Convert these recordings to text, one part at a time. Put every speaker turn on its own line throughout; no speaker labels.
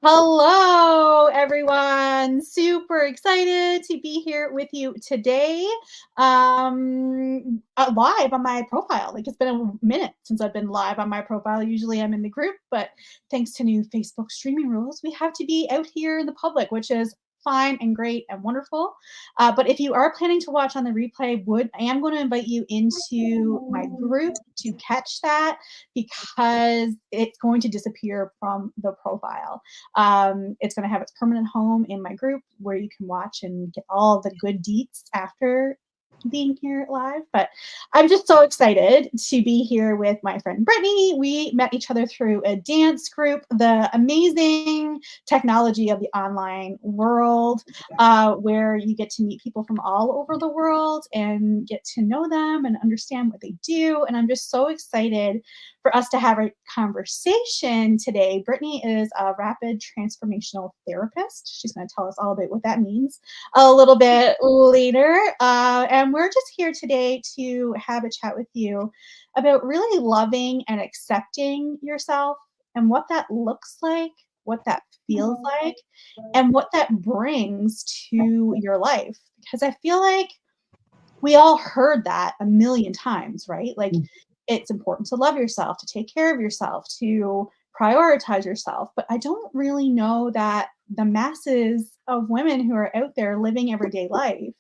Hello, everyone. Super excited to be here with you today. Live on my profile. Like, it's been a minute since I've been live on my profile. Usually I'm in the group, but thanks to new Facebook streaming rules, we have to be out here in the public, which is fine and great and wonderful. But if you are planning to watch on the replay, I am going to invite you into my group to catch that because it's going to disappear from the profile. It's going to have its permanent home in my group where you can watch and get all the good deets after being here live. But I'm just so excited to be here with my friend Brittany. We met each other through a dance group, the amazing technology of the online world, where you get to meet people from all over the world and get to know them and understand what they do. And I'm just so excited for us to have a conversation today. Brittany is a rapid transformational therapist. She's going to tell us all about what that means a little bit later. And we're just here today to have a chat with you about really loving and accepting yourself and what that looks like, what that feels like, and what that brings to your life. Because I feel like we all heard that a million times, right? Like, it's important to love yourself, to take care of yourself, to prioritize yourself. But I don't really know that the masses of women who are out there living everyday life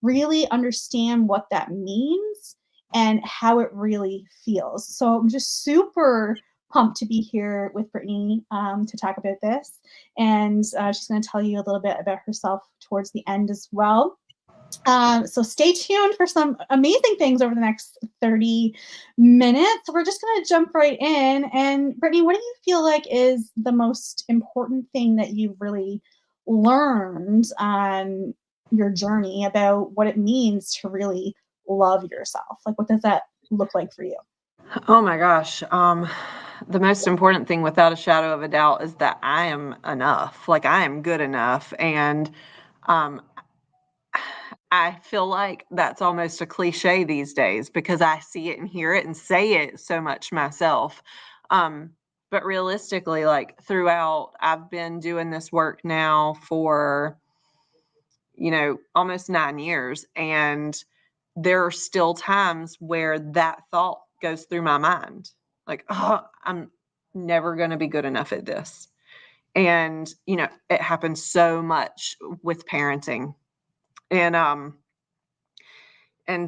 really understand what that means and how it really feels. So I'm just super pumped to be here with Brittany to talk about this. And she's going to tell you a little bit about herself towards the end as well. So stay tuned for some amazing things over the next 30 minutes. We're just going to jump right in. And Brittany, what do you feel like is the most important thing that you've really learned on your journey about what it means to really love yourself? Like, what does that look like for you?
Oh my gosh. The most important thing without a shadow of a doubt is that I am enough. Like, I am good enough. And um, I feel like that's almost a cliche these days because I see it and hear it and say it so much myself. But realistically, like throughout, I've been doing this work now for, almost 9 years. And there are still times where that thought goes through my mind. Like, oh, I'm never going to be good enough at this. And, it happens so much with parenting. And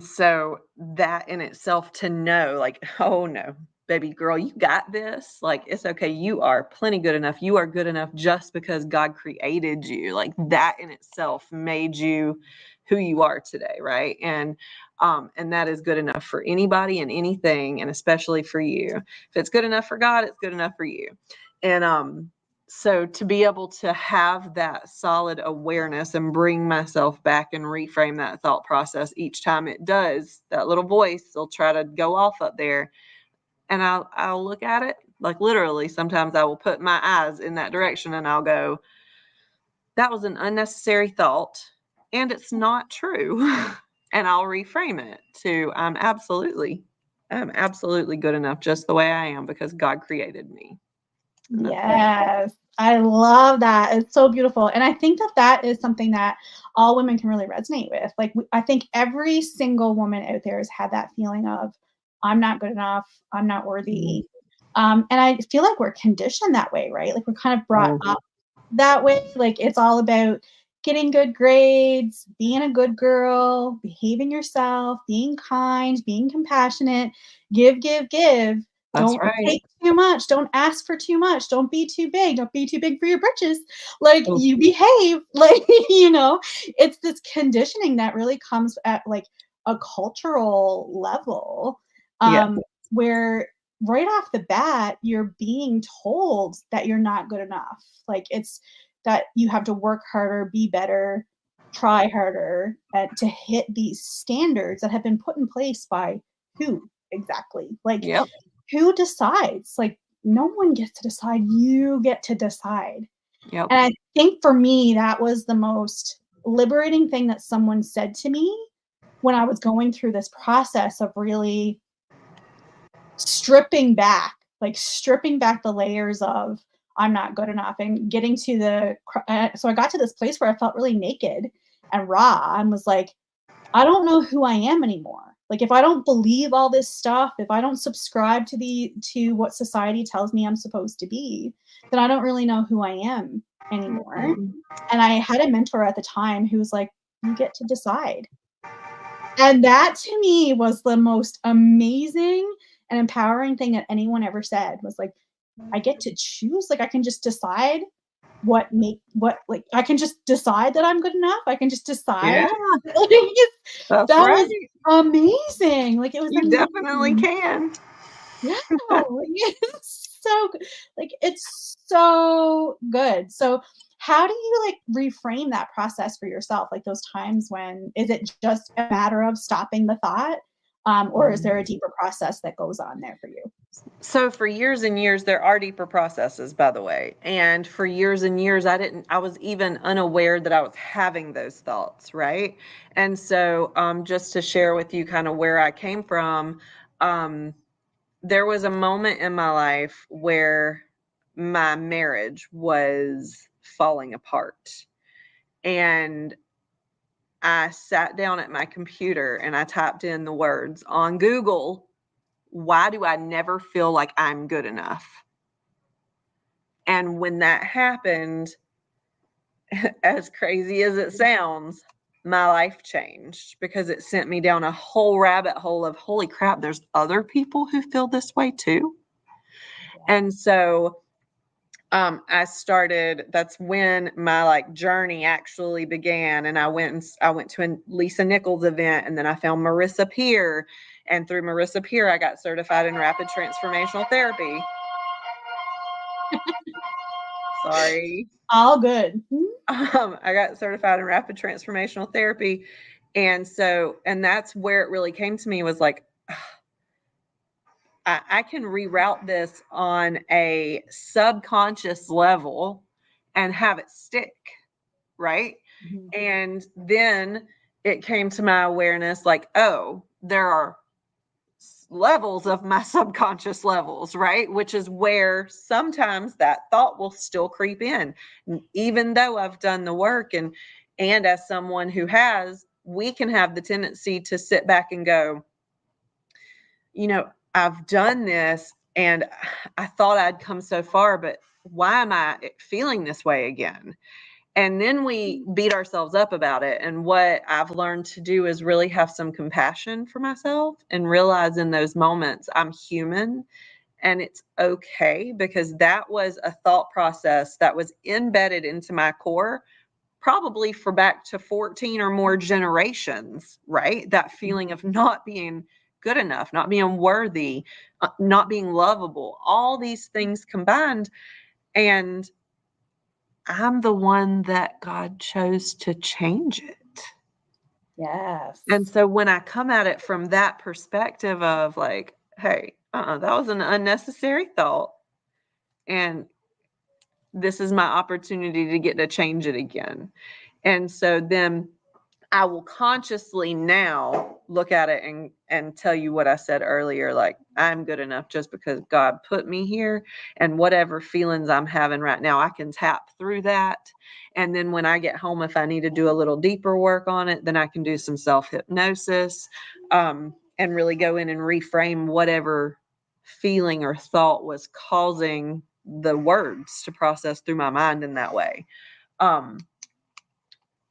so that in itself to know, like, oh no, baby girl, you got this. Like, it's okay. You are plenty good enough. You are good enough just because God created you. Like, that in itself made you who you are today. Right. And that is good enough for anybody and anything. And especially for you. If it's good enough for God, it's good enough for you. And, so to be able to have that solid awareness and bring myself back and reframe that thought process each time it does, that little voice will try to go off up there. And I'll look at it, like literally sometimes I will put my eyes in that direction and I'll go, that was an unnecessary thought and it's not true. And I'll reframe it to I'm absolutely good enough just the way I am because God created me.
Yes, I love that. It's so beautiful. And I think that that is something that all women can really resonate with. Like, I think every single woman out there has had that feeling of, I'm not good enough, I'm not worthy. And I feel like we're conditioned that way, right? Like, we're kind of brought up that way. Like, it's all about getting good grades, being a good girl, behaving yourself, being kind, being compassionate, give, give, give.
That's
Don't
right.
take too much. Don't ask for too much. Don't be too big. Don't be too big for your britches. Like, you behave. Like, it's this conditioning that really comes at like a cultural level,
Yeah.
where right off the bat, you're being told that you're not good enough. Like, it's that you have to work harder, be better, try harder to hit these standards that have been put in place by who exactly? Like,
Yep.
who decides? Like, no one gets to decide. You get to decide.
Yep.
And I think for me, that was the most liberating thing that someone said to me when I was going through this process of really stripping back the layers of, I'm not good enough, and getting to so I got to this place where I felt really naked and raw and was like, I don't know who I am anymore. Like if I don't believe all this stuff, if I don't subscribe to what society tells me I'm supposed to be, then I don't really know who I am anymore.
Mhm.
And I had a mentor at the time who was like, you get to decide. And that to me was the most amazing and empowering thing that anyone ever said was like, I get to choose. Like I can just decide what like I can just decide that I'm good enough. I can just decide.
Yeah,
Like,
that's
that
right.
was amazing. Like it was
You definitely
amazing.
can.
Yeah, like, it's so good. Like it's so good. So how do you like reframe that process for yourself? Like those times when is it just a matter of stopping the thought? Or is there a deeper process that goes on there for you?
So for years and years, there are deeper processes, by the way. And for years and years, I was even unaware that I was having those thoughts, right? And so, just to share with you kind of where I came from, um, there was a moment in my life where my marriage was falling apart. And I sat down at my computer and I typed in the words on Google, why do I never feel like I'm good enough? And when that happened, as crazy as it sounds, my life changed because it sent me down a whole rabbit hole of holy crap, there's other people who feel this way too. And so I started, that's when my like journey actually began. And I went to a Lisa Nichols event, and then I found Marissa Peer. And through Marissa Peer, I got certified in rapid transformational therapy. Sorry.
All good.
I got certified in rapid transformational therapy. And that's where it really came to me was like, I can reroute this on a subconscious level and have it stick, right?
Mhm.
And then it came to my awareness like, oh, there are levels of my subconscious levels, right? Which is where sometimes that thought will still creep in, even though I've done the work. And as someone who has, we can have the tendency to sit back and go, you know, I've done this and I thought I'd come so far, but why am I feeling this way again? And then we beat ourselves up about it. And what I've learned to do is really have some compassion for myself and realize in those moments I'm human and it's okay, because that was a thought process that was embedded into my core probably for back to 14 or more generations, right? That feeling of not being good enough, not being worthy, not being lovable, all these things combined. And I'm the one that God chose to change it. And
Yes.
so when I come at it from that perspective of like, hey, that was an unnecessary thought. And this is my opportunity to get to change it again. And so then I will consciously now look at it and tell you what I said earlier, like I'm good enough just because God put me here, and whatever feelings I'm having right now, I can tap through that. And then when I get home, if I need to do a little deeper work on it, then I can do some self-hypnosis, and really go in and reframe whatever feeling or thought was causing the words to process through my mind in that way. Um,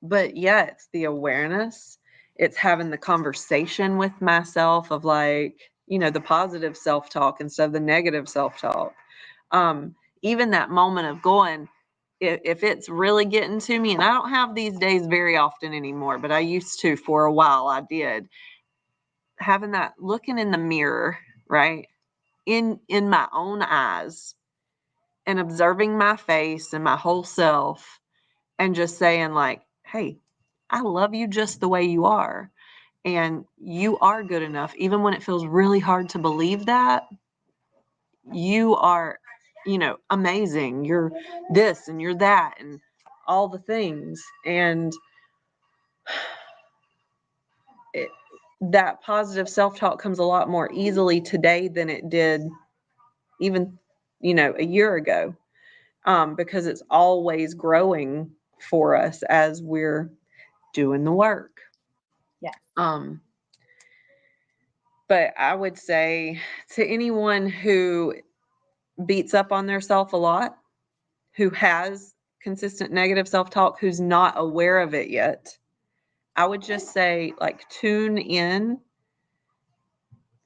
but yeah, it's the awareness. It's having the conversation with myself of like, the positive self-talk instead of the negative self-talk. Even that moment of going, if it's really getting to me, and I don't have these days very often anymore, but I used to for a while, I did. Having that looking in the mirror, right? In my own eyes and observing my face and my whole self and just saying like, hey, I love you just the way you are. And you are good enough. Even when it feels really hard to believe that, you are, amazing. You're this and you're that and all the things. And it, that positive self-talk comes a lot more easily today than it did even, a year ago. because it's always growing for us as we're doing the work.
Yeah.
But I would say to anyone who beats up on their self a lot, who has consistent negative self-talk, who's not aware of it yet, I would just say, like, tune in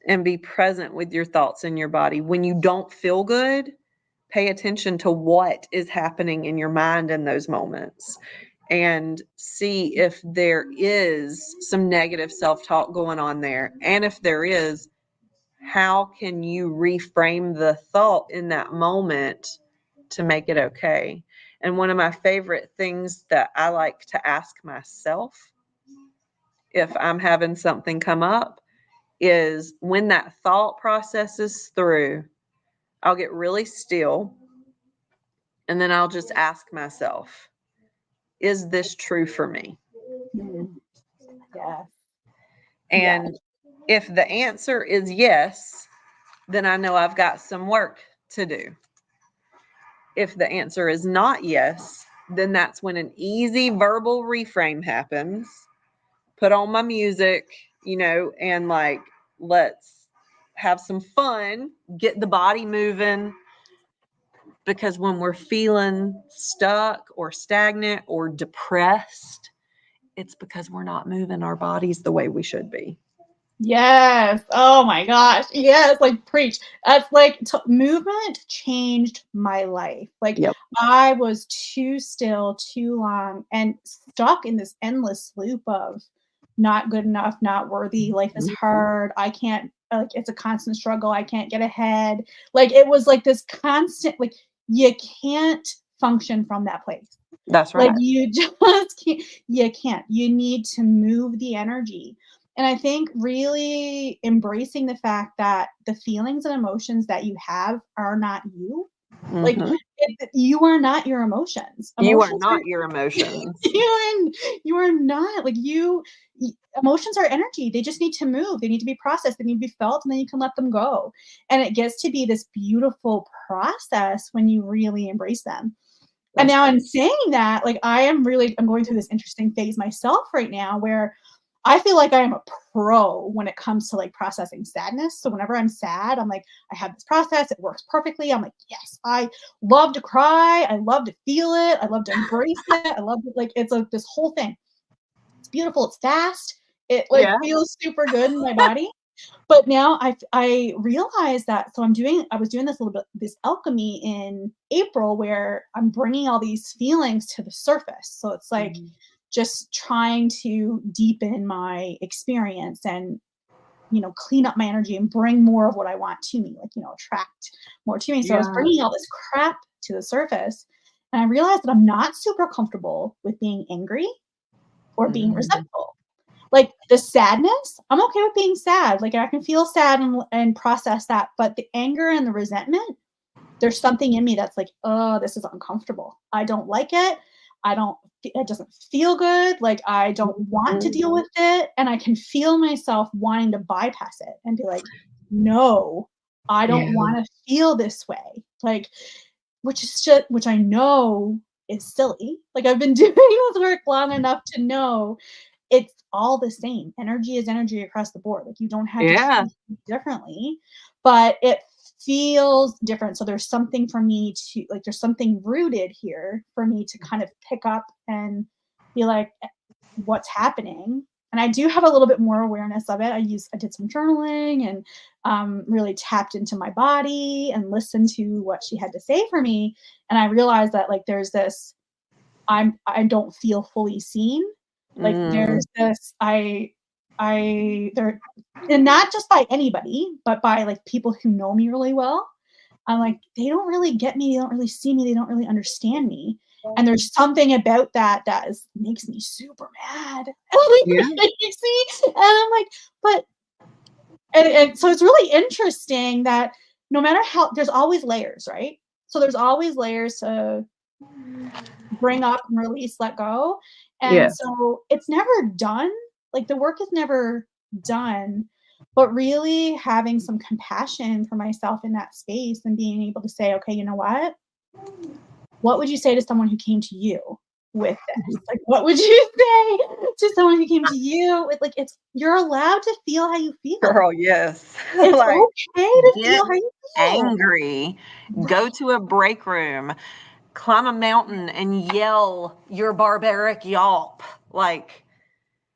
and be present with your thoughts in your body. When you don't feel good, pay attention to what is happening in your mind in those moments and see if there is some negative self-talk going on there. And if there is, how can you reframe the thought in that moment to make it okay? And one of my favorite things that I like to ask myself if I'm having something come up is, when that thought processes through, I'll get really still and then I'll just ask myself, is this true for me?
Yeah.
And if the answer is yes, then I know I've got some work to do. If the answer is not yes, then that's when an easy verbal reframe happens. Put on my music, and like, let's have some fun, get the body moving. Because when we're feeling stuck or stagnant or depressed, it's because we're not moving our bodies the way we should be.
Yes. Oh my gosh. Yes. Like, preach. That's like movement changed my life. Like,
Yep.
I was too still too long and stuck in this endless loop of not good enough, not worthy. Life is hard. I can't, like, it's a constant struggle. I can't get ahead. Like, it was like this constant, like, you can't function from that place.
That's
Like,
right.
you just can't, you can't. You need to move the energy. And I think really embracing the fact that the feelings and emotions that you have are not you. Like,
Mm-hmm.
you are not your emotions.
You are
Emotions are
not your emotions.
you are not like emotions are energy. They just need to move. They need to be processed. They need to be felt, and then you can let them go. And it gets to be this beautiful process when you really embrace them. And
That's
now
right.
in saying that, like, I'm going through this interesting phase myself right now where I feel like I am a pro when it comes to, like, processing sadness. So whenever I'm sad, I'm like, I have this process, it works perfectly. I'm like, yes, I love to cry. I love to feel it. I love to embrace it. I love it. Like, it's like this whole thing. It's beautiful. It's fast. It, like,
Yeah.
feels super good in my body. But now I realize that, so I was doing this little bit, this alchemy in April, where I'm bringing all these feelings to the surface. So it's like just trying to deepen my experience and, clean up my energy and bring more of what I want to me, like, attract more to me. So I was
Yeah.
bringing all this crap to the surface, and I realized that I'm not super comfortable with being angry or being resentful. Like, the sadness, I'm okay with being sad. Like, I can feel sad and process that, but the anger and the resentment, there's something in me that's like, "Oh, this is uncomfortable. I don't like it. I don't it doesn't feel good. Like, I don't want to deal with it." And I can feel myself wanting to bypass it and be like, "No, I
Yeah.
don't wanna feel this way." Like, which I know is silly. Like, I've been doing this work long enough to know it's all the same. Energy is energy across the board. Like, you don't have to
Yeah.
choose differently, but it feels different. So there's something for me to, like, there's something rooted here for me to kind of pick up and be like, what's happening? And I do have a little bit more awareness of it. I did some journaling and really tapped into my body and listened to what she had to say for me. And I realized that, like, there's this, I don't feel fully seen. Like,
Mm.
there's this, there, and not just by anybody, but by, like, people who know me really well. I'm like, they don't really get me, they don't really see me, they don't really understand me. And there's something about that that makes me super mad.
Yeah.
You see? And I'm like, but and so it's really interesting that no matter how, there's always layers, right? So there's always layers to bring up and release, let go. And
Yes.
so it's never done. Like, the work is never done, but really having some compassion for myself in that space and being able to say, okay, you know what? what would you say to someone who came to you with this? Like, what would you say to someone who came to you with, like, you're allowed to feel how you feel.
Girl, yes.
It's
Like,
okay to
get
feel how you feel.
angry, go
Right.
to a break room, climb a mountain and yell your barbaric yawp. Like,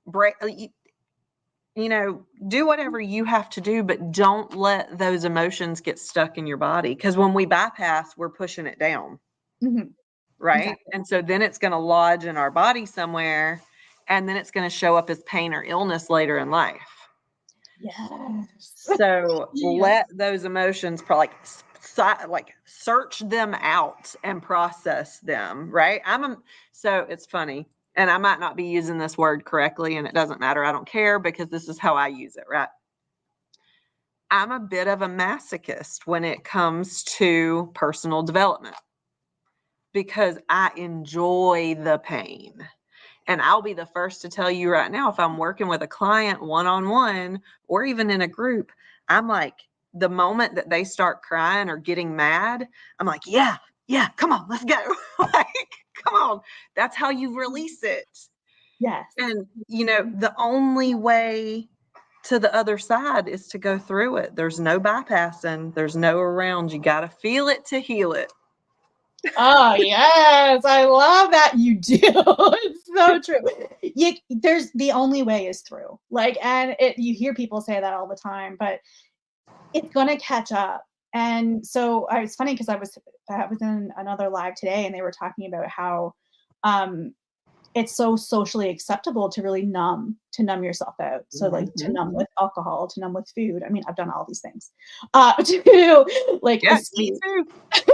break, do whatever you have to do, but don't let those emotions get stuck in your body. Because when we bypass, we're pushing it down,
Mhm.
right?
Exactly.
And so then it's going to lodge in our body somewhere, and then it's going to show up as pain or illness later in life.
Yes.
So
Yes.
let those emotions like search them out and process them, right? So it's funny, and I might not be using this word correctly, and it doesn't matter. I don't care, because this is how I use it, right? I'm a bit of a masochist when it comes to personal development, because I enjoy the pain. And I'll be the first to tell you right now, if I'm working with a client one-on-one or even in a group, I'm like, the moment that they start crying or getting mad, I'm like, yeah, come on, let's go. Like, come on. That's how you release it.
Yes.
And, the only way to the other side is to go through it. There's no bypassing, there's no around. You got to feel it to heal it.
Oh, yes, I love that you do. It's so true. There's the only way is through. Like, and you hear people say that all the time, but it's gonna catch up. And so it's funny because I was in another live today, and they were talking about how um it's so socially acceptable to really numb yourself out. So, like, to
Mm-hmm.
numb with alcohol, to numb with food. I mean, I've done all these things. To, like,
Yeah, me
escape
too.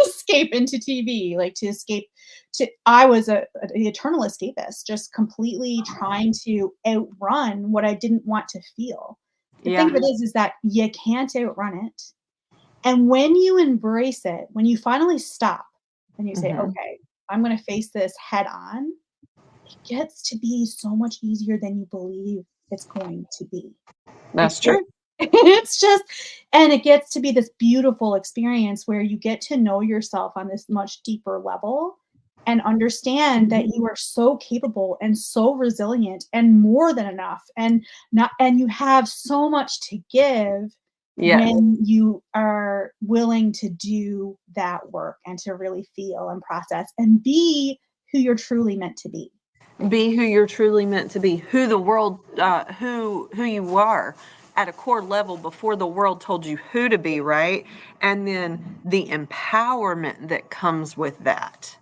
escape into TV, like, to escape to I was an eternal escapist, just completely trying to outrun what I didn't want to feel. The thing
Yeah.
of it is that you can't outrun it, and when you embrace it, when you finally stop and you say,
Mm-hmm.
"Okay, I'm gonna face this head on," it gets to be so much easier than you believe it's going to be.
That's
It
true.
it's just and it gets to be this beautiful experience where you get to know yourself on this much deeper level and understand that you are so capable and so resilient and more than enough and you have so much to give
Yes.
when you are willing to do that work and to really feel and process and be who you're truly meant to be.
Be who you're truly meant to be, who the world, who you are at a core level before the world told you who to be, right? And then the empowerment that comes with that.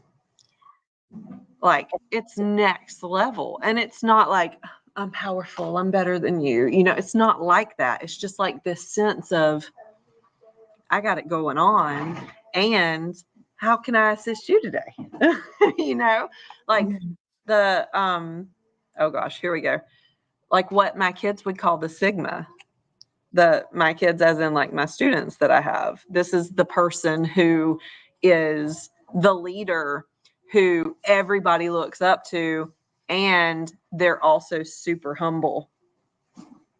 Like, it's next level. And it's not like, I'm powerful, I'm better than you. It's not like that. It's just like this sense of, I got it going on. And how can I assist you today? Like the, oh gosh, here we go. Like what my kids would call the Sigma. My kids, as in like my students that I have. This is the person who is the leader who everybody looks up to, and they're also super humble.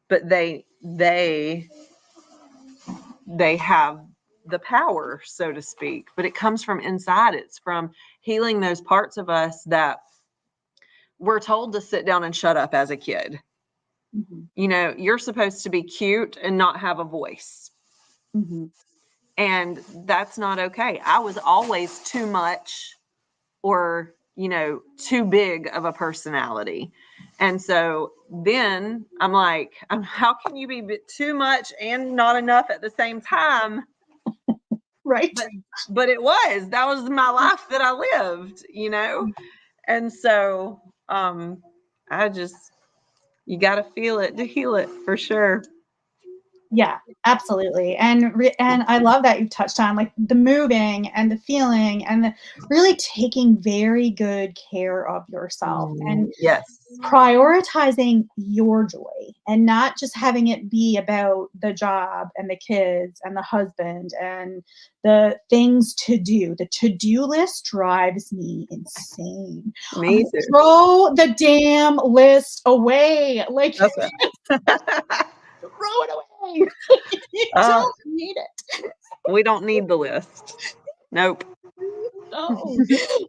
But they have the power, so to speak. But it comes from inside. It's from healing those parts of us that we're told to sit down and shut up as a kid.
Mhm,
You're supposed to be cute and not have a voice.
mhm.
And that's not okay. I was always too much or, too big of a personality. And so then I'm like, how can you be too much and not enough at the same time?
Right?
But that was my life that I lived. And so I just, you got to feel it to heal it, for sure.
Yeah, absolutely. And I love that you've touched on, like, the moving and the feeling and the really taking very good care of yourself and
Yes.
prioritizing your joy and not just having it be about the job and the kids and the husband and the things to do. The to-do list drives me insane. I'm
Me
like,
too.
throw the damn list away. Like,
That's it.
throw it away. You
uh,
don't need it.
we don't need the list. Nope.
No.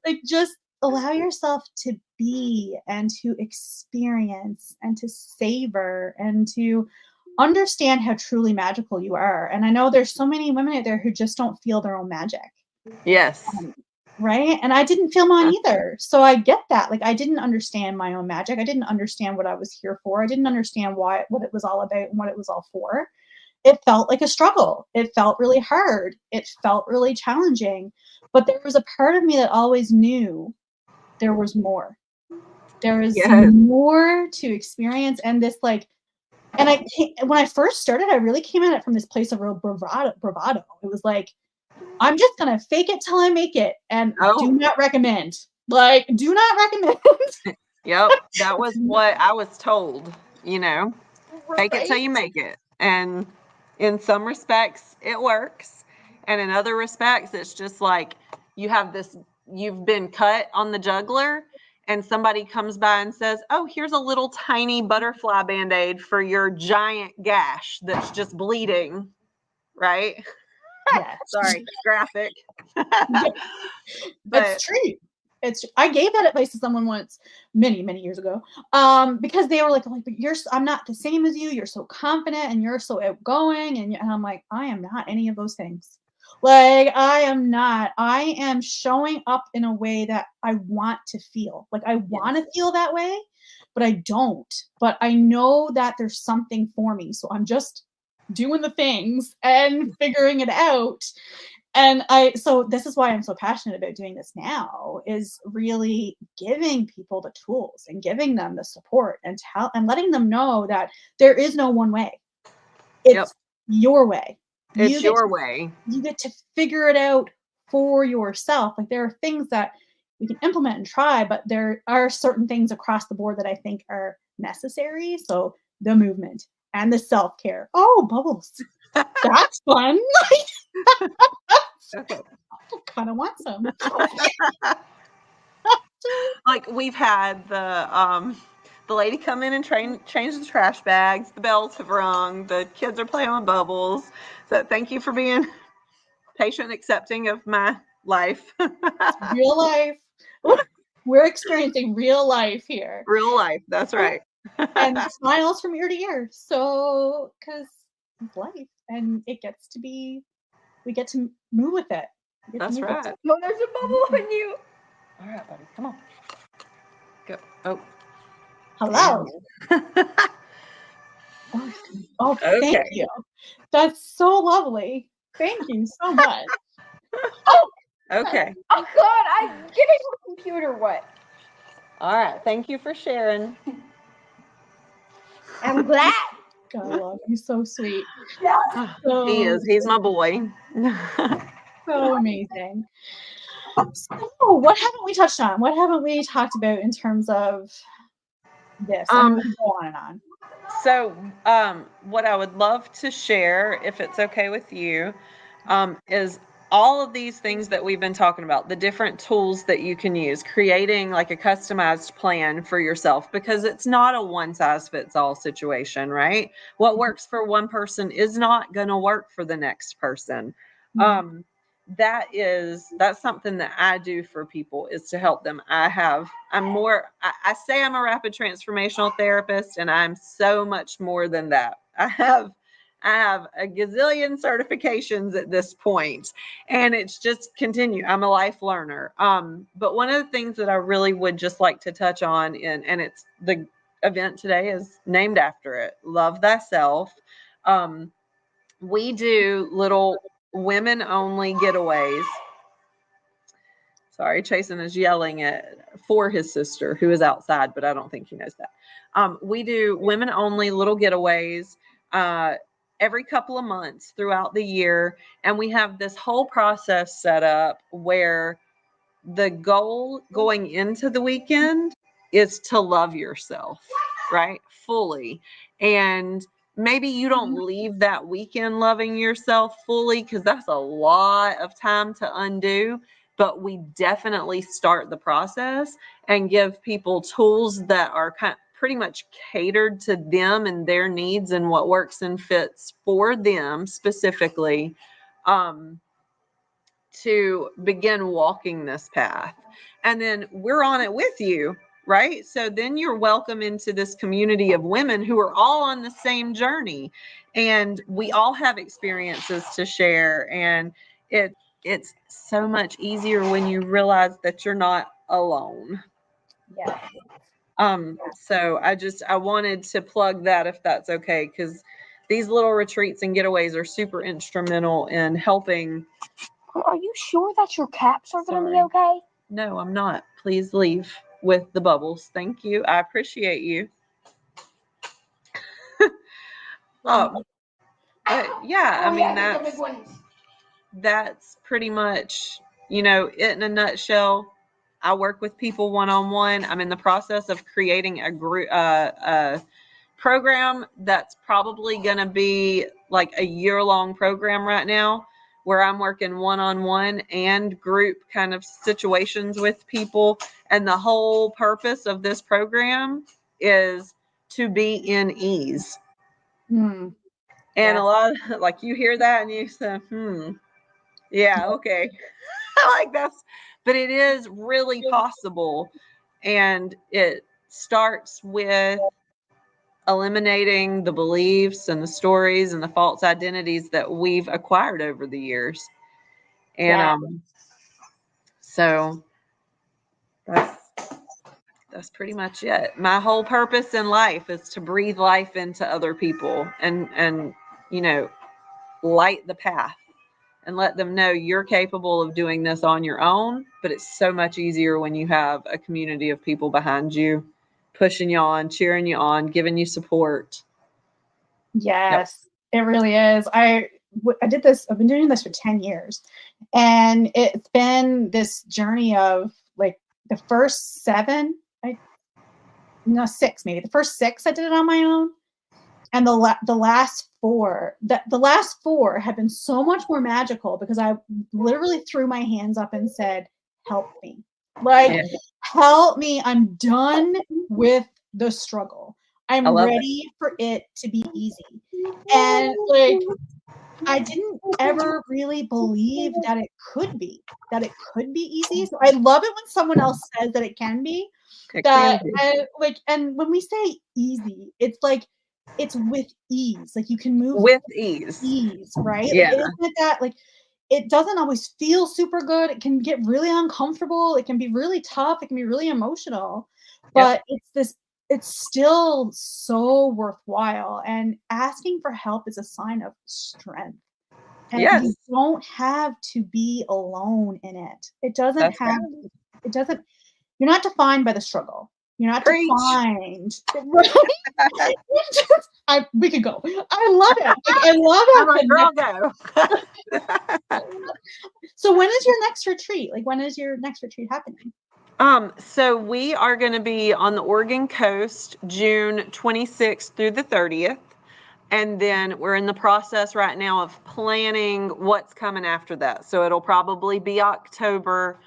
Like, just allow yourself to be and to experience and to savor and to understand how truly magical you are. And I know there's so many women out there who just don't feel their own magic.
Yes.
Um, right? And I didn't feel mine either. So I get that. Like, I didn't understand my own magic. I didn't understand what I was here for. I didn't understand what it was all about and what it was all for. It felt like a struggle. It felt really hard. It felt really challenging. But there was a part of me that always knew there was more. There was
Yes.
more to experience, and this, like, and when I first started, I really came at it from this place of real bravado. It was like, "I'm just gonna fake it till I make it, and do
Oh,
not recommend." Like, do not recommend.
yep. That was what I was told, you know. Fake it till
Right?
you make it. And in some respects, it works. And in other respects, it's just like you have this, you've been cut on the jugular, and somebody comes by and says, "Oh, here's a little tiny butterfly band aid for your giant gash that's just bleeding," right?
Yes.
Sorry, graphic.
It's
But
true. I gave that advice to someone once, many, many years ago, because they were like, "But I'm not the same as you. You're so confident and you're so outgoing," and I'm like, "I am not any of those things. Like, I am not. I am showing up in a way that I want to feel. Like, I want
yes,
to feel that way, but I don't. But I know that there's something for me, so I'm just doing the things and figuring it out." And so this is why I'm so passionate about doing this now, is really giving people the tools and giving them the support and letting them know that there is no one way.
yep,
It's your way. You
it's
get
your
to
way.
you get to figure it out for yourself. Like, there are things that we can implement and try, but there are certain things across the board that I think are necessary. So the movement and the self-care. Oh, bubbles. That's fun.
Okay.
I kind of want some.
Like we've had the lady come in and change the trash bags. The bells have rung. The kids are playing with bubbles. So thank you for being patient and accepting of my life.
Real life. We're experiencing real life here.
Real life. That's right.
And smiles from ear to ear. So, because it's life and we get to move with it. We get to
That's
move with
right.
it.
Oh, there's a bubble in you. All right, buddy. Come on. Go. Oh,
Hello.
and
Oh, oh, thank
okay.
you. That's so lovely. Thank you so much. Oh,
Okay.
Oh God, I'm getting my computer wet.
All right. Thank you for sharing.
I'm glad.
God, I love you. So sweet.
He
So,
is. He's my boy.
so amazing. So, what haven't we touched on? What haven't we talked about in terms of this? I mean,
um,
we can go on and on.
So, what I would love to share, if it's okay with you, is all of these things that we've been talking about, the different tools that you can use, creating like a customized plan for yourself, because it's not a one size fits all situation, right? What works for one person is not going to work for the next person.
Mhm.
Um, that's something that I do for people, is to help them. I say I'm a rapid transformational therapist, and I'm so much more than that. I have a gazillion certifications at this point, and it's just continue. I'm a life learner. But one of the things that I really would just like to touch on, and it's the event today is named after it, Love Thyself. Um, we do little women only getaways. Sorry, Chasen is yelling for his sister, who is outside, but I don't think he knows that. We do women only little getaways every couple of months throughout the year. And we have this whole process set up where the goal going into the weekend is to love yourself, right? Fully. And maybe you don't leave that weekend loving yourself fully, because that's a lot of time to undo. But we definitely start the process and give people tools that are pretty much catered to them and their needs and what works and fits for them specifically. Um, to begin walking this path. And then we're on it with you, right? So then you're welcome into this community of women who are all on the same journey. And we all have experiences to share. And it's so much easier when you realize that you're not alone.
Yeah.
So I wanted to plug that, if that's okay, because these little retreats and getaways are super instrumental in helping.
Are you sure that your caps are going to be
Sorry.
okay?
No, I'm not. Please leave with the bubbles. Thank you. I appreciate you. But yeah, I mean, that's pretty much, it in a nutshell. I work with people one-on-one. I'm in the process of creating a group, a program that's probably going to be like a year-long program right now, where I'm working one-on-one and group kind of situations with people. And the whole purpose of this program is to be in ease. And a lot of, like, you hear that and you say, yeah, okay. Like but it is really possible. And it starts with eliminating the beliefs and the stories and the false identities that we've acquired over the years. And so that's pretty much it. My whole purpose in life is to breathe life into other people and light the path and let them know you're capable of doing this on your own, but it's so much easier when you have a community of people behind you, pushing you on, cheering you on, giving you support.
Yes, it really is. I did this, I've been doing this for 10 years, and it's been this journey of like the first 6 maybe. The first 6 I did it on my own. And the last 4, the last 4 have been so much more magical because I literally threw my hands up and said, help me. Like, help me. I'm done with the struggle. I'm ready for it to be easy. And like, I didn't ever really believe that it could be easy. So I love it when someone else says that it can be. And when we say easy, it's like, it's with ease. Like, you can move
with ease,
right?
Yeah.
Like, isn't that like, it doesn't always feel super good. It can get really uncomfortable. It can be really tough. It can be really emotional, but it's still so worthwhile. And asking for help is a sign of strength. And you don't have to be alone in it. You're not defined by the struggle. You're not defined. We could go. I love it. I love it.
Girl, go.
So when is your next retreat? Like, when is your next retreat happening?
So we are going to be on the Oregon coast, June 26th through the 30th. And then we're in the process right now of planning what's coming after that. So it'll probably be October.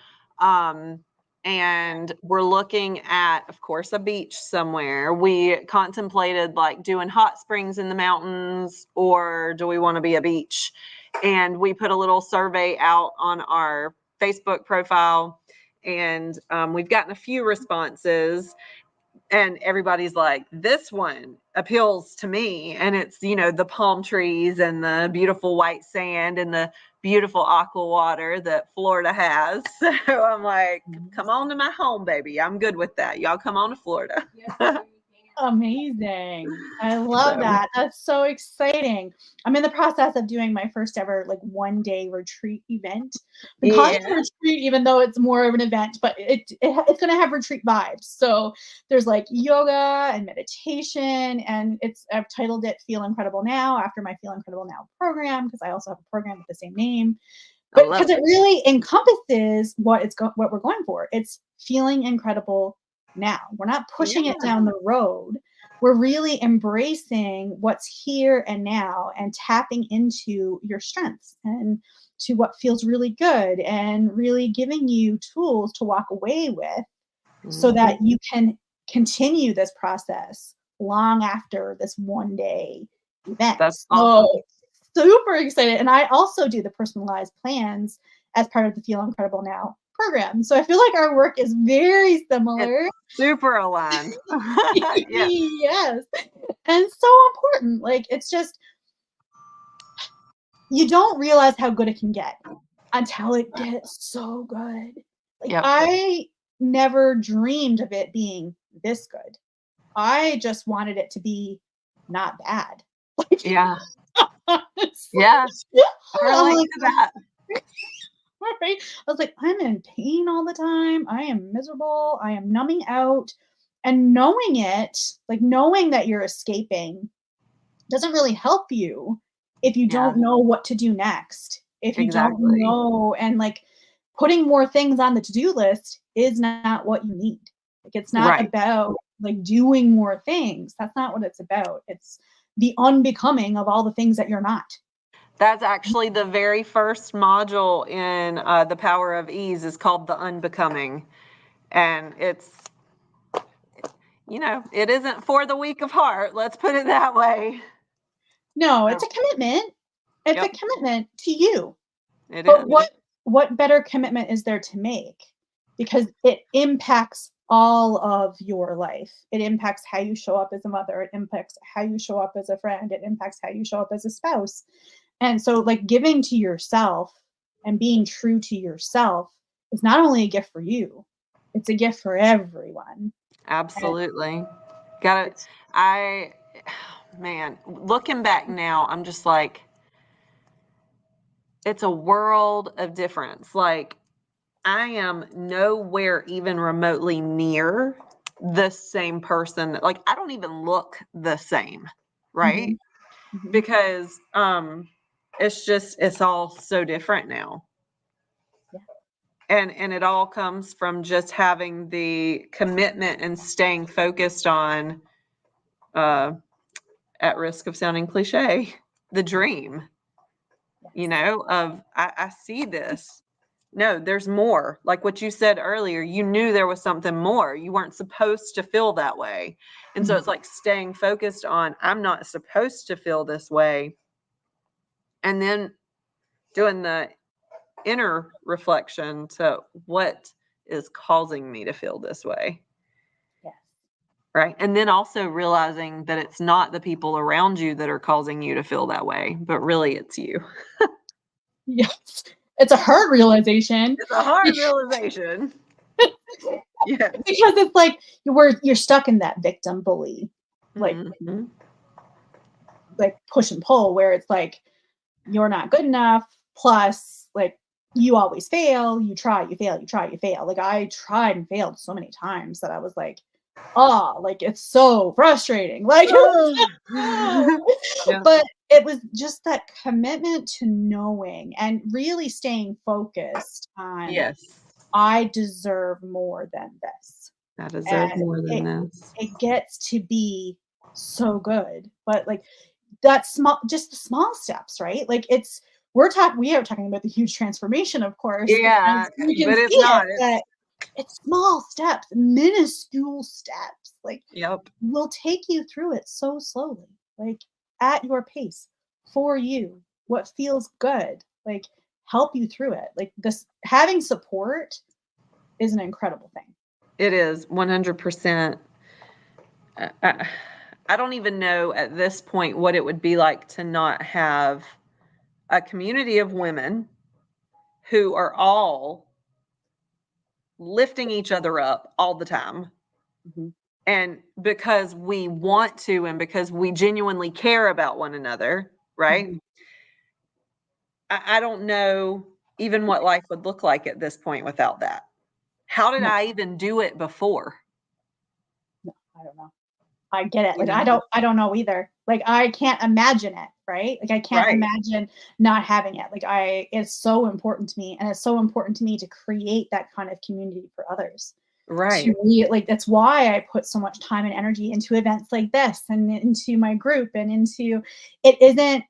And we're looking at, of course, a beach somewhere. We contemplated like doing hot springs in the mountains, or do we want to be a beach? And we put a little survey out on our Facebook profile, and we've gotten a few responses. And everybody's like, this one appeals to me. And it's, the palm trees and the beautiful white sand and the beautiful aqua water that Florida has. So I'm like, come on to my home, baby. I'm good with that. Y'all come on to Florida.
Amazing. I love that. That's so exciting. I'm in the process of doing my first ever like 1-day retreat event. We call it a retreat, even though it's more of an event, but it's going to have retreat vibes. So there's like yoga and meditation, and I've titled it Feel Incredible Now after my Feel Incredible Now program, because I also have a program with the same name. But because it really encompasses what we're going for. It's feeling incredible now. We're not pushing it down the road. We're really embracing what's here and now and tapping into your strengths and to what feels really good, and really giving you tools to walk away with so that you can continue this process long after this 1-day event.
That's awesome.
Super excited. And I also do the personalized plans as part of the Feel Incredible Now program. So I feel like our work is very similar.
It's super aligned. Yeah.
Yes. And so important. Like, it's just, you don't realize how good it can get until it gets so good. Like,
Yep.
I never dreamed of it being this good. I just wanted it to be not bad. Like,
Yeah.
honestly.
Yeah. I
I'm
relate
like,
to that.
right? I was like, I'm in pain all the time. I am miserable. I am numbing out. And knowing it, like knowing that you're escaping, doesn't really help you if you
Yeah,
don't know what to do next. If you don't
exactly.
know, and like putting more things on the to-do list is not what you need. Like, it's not
Right.
about like doing more things. That's not what it's about. It's the unbecoming of all the things that you're not.
That's actually the very first module in The Power of Ease is called The Unbecoming. And it's, it isn't for the weak of heart. Let's put it that way.
No, it's
So,
a commitment. It's a
yep,
commitment to you.
it
But
is.
what better commitment is there to make? Because it impacts all of your life. It impacts how you show up as a mother. It impacts how you show up as a friend. It impacts how you show up as a spouse. And so, like, giving to yourself and being true to yourself is not only a gift for you, it's a gift for everyone. And
Absolutely. Got it.
it's
Man, looking back now, I'm just like, it's a world of difference. Like, I am nowhere even remotely near the same person. Like, I don't even look the same, right?
mhm, mhm.
Because it's all so different now.
Yeah.
And it all comes from just having the commitment and staying focused on uh at risk of sounding cliche, the dream,
Yes.
of I see this. No, there's more. Like what you said earlier, you knew there was something more. You weren't supposed to feel that way. And so
Mhm.
it's like staying focused on, I'm not supposed to feel this way. And then doing the inner reflection to what is causing me to feel this way.
Yes.
Right. And then also realizing that it's not the people around you that are causing you to feel that way, but really it's you.
Yes. It's a hard realization.
It's a hard realization. Yes.
Because it's like you're stuck in that victim bully, like
Mhm.
push and pull, where it's like you're not good enough, plus like you always fail, you try, you fail, you try, you fail. Like, I tried and failed so many times that I was like, oh, like it's so frustrating. Like,
Yeah.
but it was just that commitment to knowing and really staying focused on,
Yes.
I deserve more than this.
I deserve
And
more than
it
this.
it gets to be so good. But like that small, just the small steps, right? Like, we are talking about the huge transformation, of course,
Yeah,
because you can
but
see
it's
it,
not.
but it's small steps, minuscule steps, like,
Yep.
will take you through it so slowly, like at your pace, for you, what feels good, like help you through it. Like, this, having support is an incredible thing.
It is 100%. I don't even know at this point what it would be like to not have a community of women who are all lifting each other up all the time.
Mhm.
And because we want to, and because we genuinely care about one another, right?
Mhm.
I don't know even what life would look like at this point without that. How did
No,
I even do it before?
no, I don't know. I get it.
You
Like,
know?
I don't know either. Like, I can't imagine it, right? Like, I can't
Right,
imagine not having it. Like, it's so important to me, and it's so important to me to create that kind of community for others. To
right.
me, like, that's why I put so much time and energy into events like this, and into my group, and into, it isn't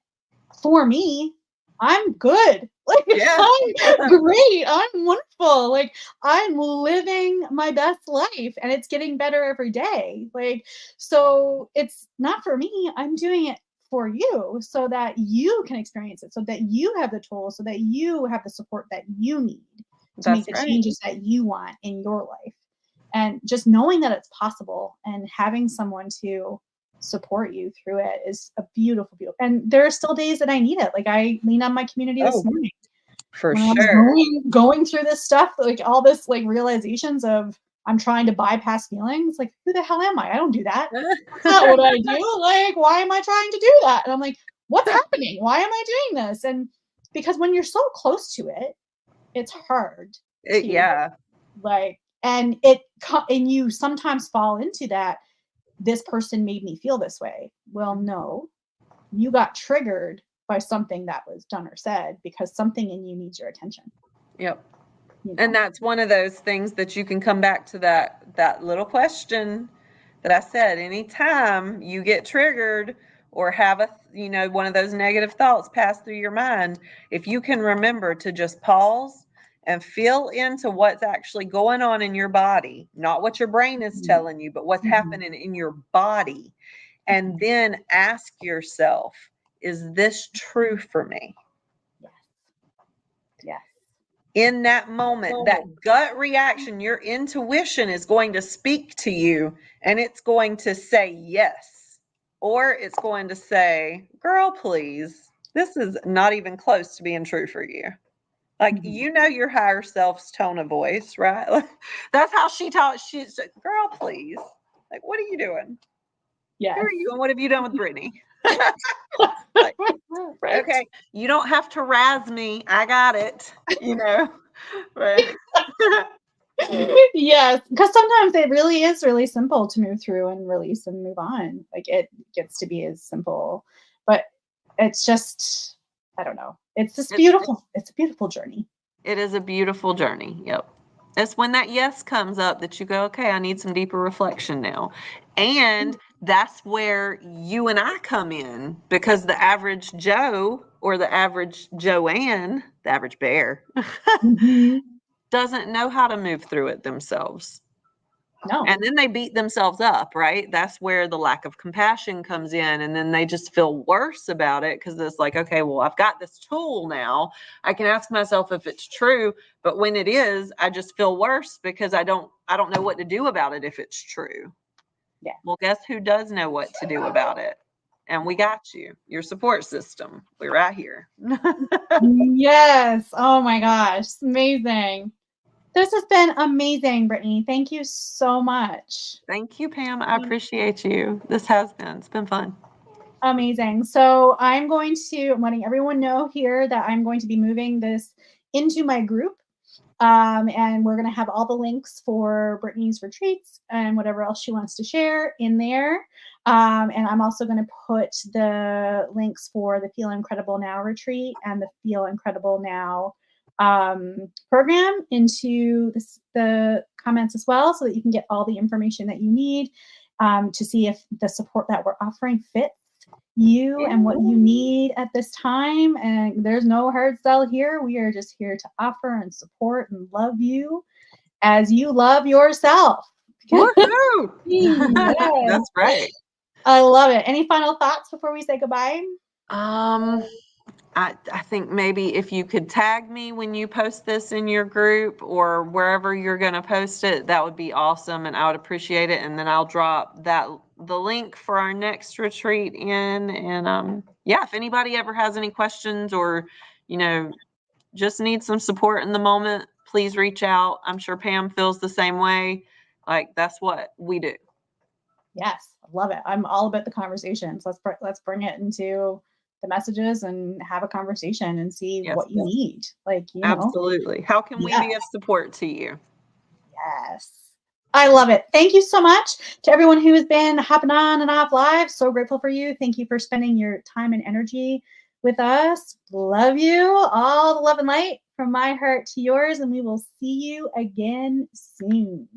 for me. I'm good. Like,
Yeah.
I'm great. I'm wonderful. Like, I'm living my best life, and it's getting better every day. Like, so it's not for me. I'm doing it for you so that you can experience it, so that you have the tools, so that you have the support that you need to make
That's
the
right.
changes that you want in your life. And just knowing that it's possible and having someone to support you through it is a beautiful, beautiful. And there are still days that I need it. Like I lean on my community this
Oh,
morning
for
when I was
sure.
going through this stuff, like all this like realizations of I'm trying to bypass feelings. Like, who the hell am I? I don't do that. That's not what I do. Like, why am I trying to do that? And I'm like, what's happening? Why am I doing this? And because when you're so close to it, it's hard to
Yeah.
like, and you sometimes fall into that. This person made me feel this way. Well, no, you got triggered by something that was done or said because something in you needs your attention.
Yep.
You know?
And that's one of those things that you can come back to that little question that I said. Anytime you get triggered or have one of those negative thoughts pass through your mind, if you can remember to just pause and feel into what's actually going on in your body, not what your brain is telling you, but what's happening in your body, and then ask yourself, is this true for me?
Yes. Yes.
In that moment, that gut reaction, your intuition is going to speak to you and it's going to say yes, or it's going to say, girl, please, this is not even close to being true for you. Like, your higher self's tone of voice, right? Like, that's how she talks. She said, girl, please, like, what are you doing?
Yeah.
Who are you and what have you done with Brittany? Like,
right.
Okay, you don't have to razz me. I got it, Right.
Yes, because sometimes it really is really simple to move through and release and move on. Like it gets to be as simple, but it's just, I don't know. It's just beautiful. It's a beautiful journey.
It is a beautiful journey. Yep. It's when that yes comes up that you go, okay, I need some deeper reflection now. And that's where you and I come in, because the average Joe or the average Joanne, the average bear, doesn't know how to move through it themselves.
No.
And then they beat themselves up, right? That's where the lack of compassion comes in. And then they just feel worse about it because it's like, okay, well, I've got this tool now. I can ask myself if it's true. But when it is, I just feel worse because I don't know what to do about it if it's true.
Yeah.
Well, guess who does know what to do about it? And we got you, your support system. We're right here.
Yes. Oh my gosh. It's amazing. This has been amazing, Brittany. Thank you so much.
Thank you, Pam. I appreciate you. It's been fun.
Amazing. So I'm letting everyone know here that I'm going to be moving this into my group. And we're going to have all the links for Brittany's retreats and whatever else she wants to share in there. And I'm also going to put the links for the Feel Incredible Now retreat and the Feel Incredible Now program into the comments as well, so that you can get all the information that you need to see if the support that we're offering fits you and what you need at this time. And there's no hard sell here. We are just here to offer and support and love you as you love yourself.
Woohoo!
Yes.
That's right.
I love it. Any final thoughts before we say goodbye?
I think maybe if you could tag me when you post this in your group or wherever you're going to post it, that would be awesome, and I would appreciate it. And then I'll drop the link for our next retreat in. And if anybody ever has any questions or just need some support in the moment, please reach out. I'm sure Pam feels the same way. Like, that's what we do.
Yes, I love it. I'm all about the conversations. Let's bring it into the messages and have a conversation and see what you need. Like,
Absolutely. How can we be of support to you?
Yes. I love it. Thank you so much to everyone who has been hopping on and off live. So grateful for you. Thank you for spending your time and energy with us. Love you. All the love and light from my heart to yours. And we will see you again soon.